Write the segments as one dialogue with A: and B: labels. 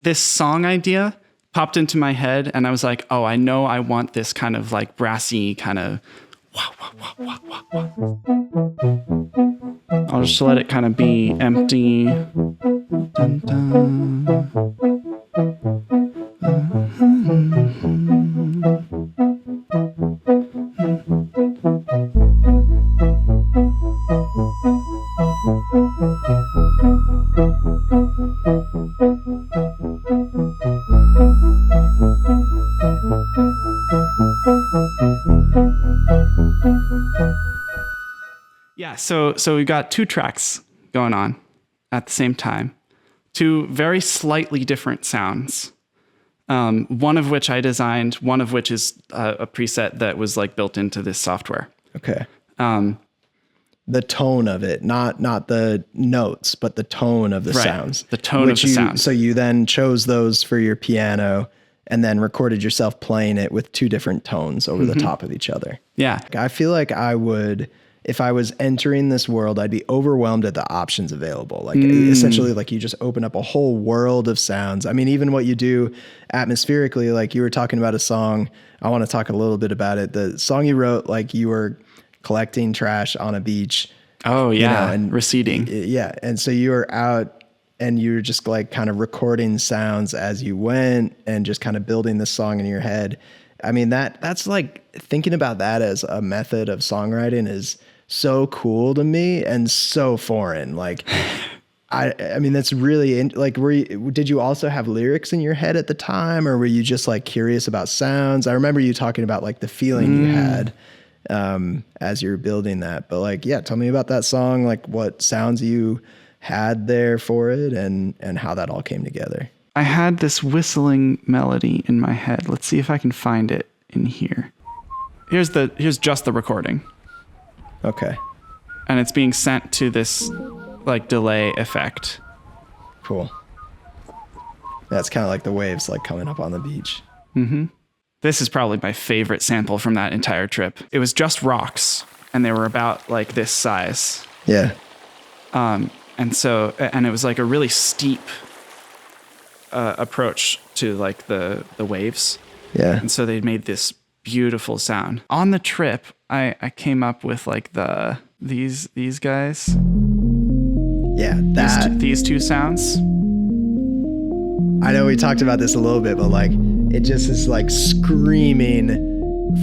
A: this song idea popped into my head, and I was like, oh, I know I want this kind of like brassy kind of wah, wah, wah, wah, wah, wah. I'll just let it kind of be empty. Dun, dun. Yeah, so we got 2 tracks going on at the same time. 2 very slightly different sounds. One of which I designed, one of which is a preset that was like built into this software.
B: Okay. The tone of it, not the notes, but the tone of the sounds.
A: The tone of the sounds.
B: So you then chose those for your piano and then recorded yourself playing it with 2 different tones over the top of each other.
A: Yeah.
B: I feel like I would, if I was entering this world, I'd be overwhelmed at the options available. Like essentially like you just open up a whole world of sounds. I mean, even what you do atmospherically, like you were talking about a song, I want to talk a little bit about it. The song you wrote, like you were collecting trash on a beach.
A: Oh yeah.
B: And
A: receding.
B: Yeah. And so you were out and you were just like kind of recording sounds as you went and just kind of building this song in your head. I mean, that's like thinking about that as a method of songwriting is so cool to me and so foreign. Like, I mean, that's really like, did you also have lyrics in your head at the time, or were you just like curious about sounds? I remember you talking about like the feeling you had as you were building that, but like, yeah, tell me about that song, like what sounds you had there for it and how that all came together.
A: I had this whistling melody in my head. Let's see if I can find it in here. Here's just the recording.
B: Okay.
A: And it's being sent to this like delay effect.
B: Cool. That's kind of like the waves like coming up on the beach.
A: Mm-hmm. This is probably my favorite sample from that entire trip. It was just rocks, and they were about like this size.
B: Yeah.
A: And it was like a really steep approach to like the waves.
B: Yeah.
A: And so they made this beautiful sound. On the trip, I came up with like these guys.
B: Yeah,
A: these 2 sounds.
B: I know we talked about this a little bit, but like it just is like screaming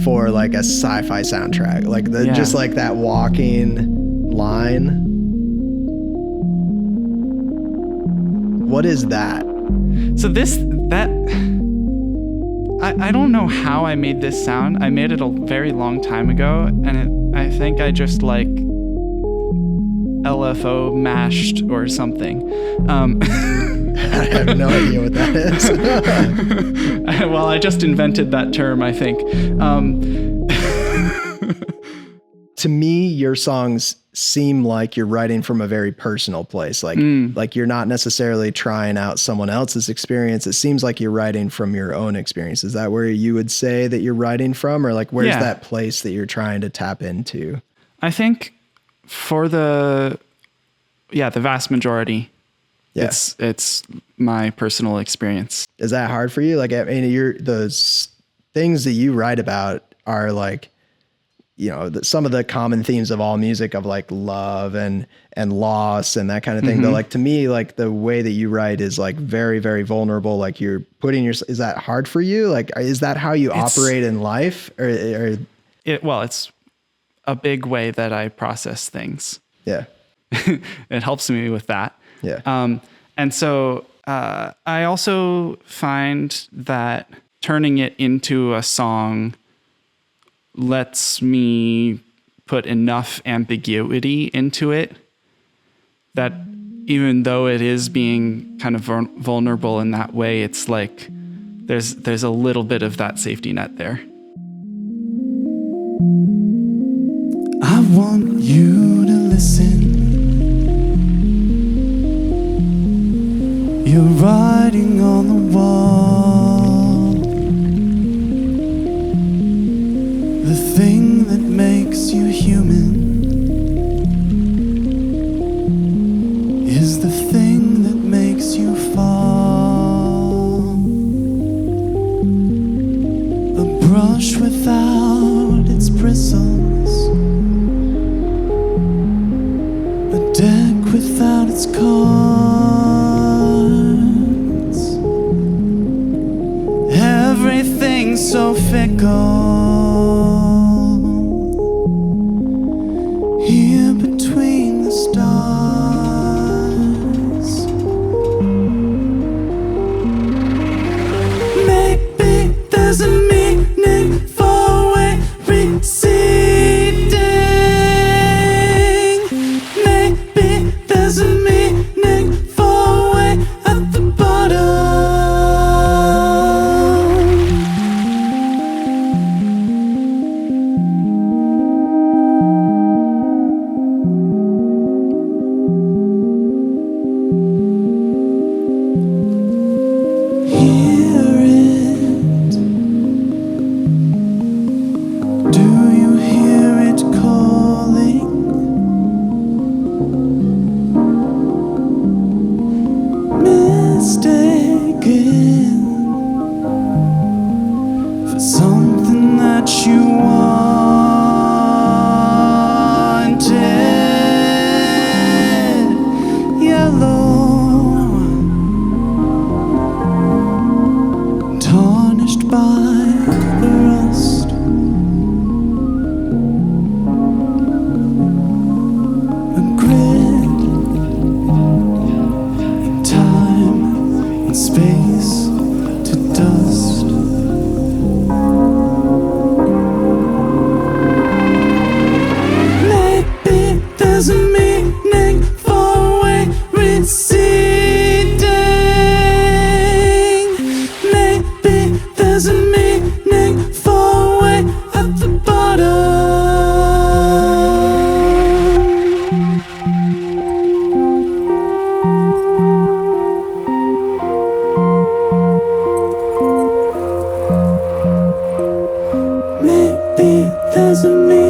B: for like a sci-fi soundtrack. Like just like that walking line. What is that?
A: So I don't know how I made this sound. I made it a very long time ago, and I think I just like LFO mashed or something.
B: I have no idea what that is.
A: Well, I just invented that term, I think.
B: To me, your songs seem like you're writing from a very personal place. Like you're not necessarily trying out someone else's experience. It seems like you're writing from your own experience. Is that where you would say that you're writing from, or like where's that place that you're trying to tap into?
A: I think for the vast majority, it's my personal experience.
B: Is that hard for you? Like, I mean, those things that you write about are like, you know, some of the common themes of all music of like love and loss and that kind of thing. Mm-hmm. But like, to me, like the way that you write is like very, very vulnerable. Like you're putting is that hard for you? Like, is that how you operate in life
A: well, it's a big way that I process things.
B: Yeah.
A: It helps me with that.
B: Yeah.
A: And so, I also find that turning it into a song lets me put enough ambiguity into it that even though it is being kind of vulnerable in that way, it's like there's a little bit of that safety net there. I want you to listen. You're writing on the wall, the thing that makes you human is the thing that makes you fall. so fickle here between the stars. Maybe there's a meaning for way receding. Maybe there's a meaning for way at the bottom. Hear it. Do you hear it calling? Mistaken for something that you wanted. Yellow, tarnished by the rust. A grid in time and space to dust. Maybe there's a meaning for way receding. Maybe there's a meaning for way at the bottom. Maybe there's a meaning